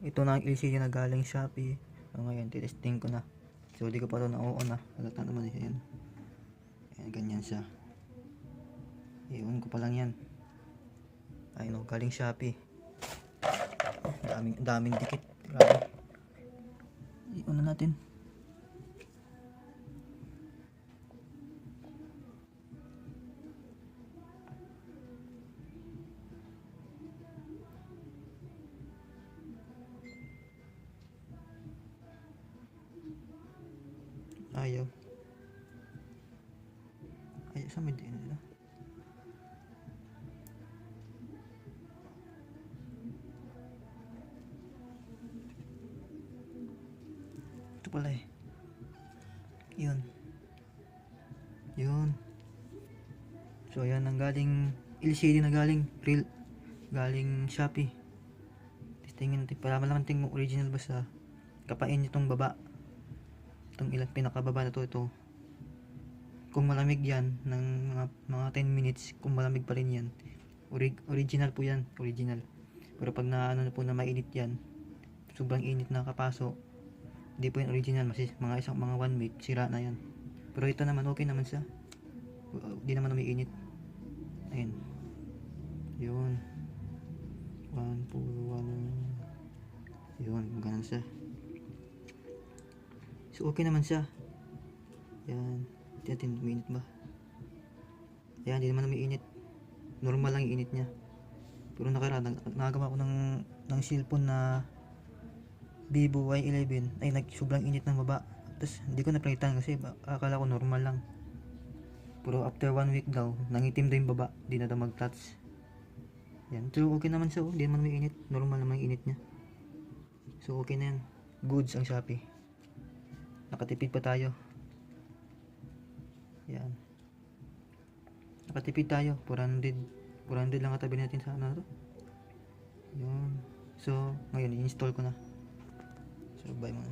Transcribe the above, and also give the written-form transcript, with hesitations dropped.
ito na ang LCD na galing Shopee. So ngayon, titesting ko na. So di ko pa ito na-on na. Halata naman yan. Ayan, ganyan siya. I-on ko pa lang yan. Ayun o, galing Shopee. Daming dikit. Grabe. I-on na natin. Ayaw. Sa may din nila. Ito pala eh. Yun. So ayan ang galing LCD na galing Shopee. Testingin natin para malaman natin kung original ba sa kapain nitong baba. Itong pinakababa na ito. Kung malamig yan ng mga 10 minutes, kung malamig pa rin yan, original po yan, original. Pero pag na mainit yan, sobrang init na kapaso, hindi po yan original, mga 1 week sira na yan. Pero ito naman okay naman siya, hindi naman umiinit. Ayun, yun, 1 yun, ganun siya. So okay naman siya. Yan, tiyatin umiinit ba? Yan, hindi naman umiinit, normal lang yung init niya. Pero nakagawa ko ng cellphone na Vivo Y11 ay sobrang init ng baba. Tapos hindi ko napalitan kasi akala ko normal lang. Pero after 1 week daw, nangitim daw yung baba, di na daw mag-touch. Yan, so okay naman siya, hindi naman may init, normal naman yung init niya. So okay na yan, goods ang Shopee. Nakatipid pa tayo. Yan, nakatipid tayo, 400 lang katabi natin sa ano to. Yun, so ngayon i-install ko na. So bye muna.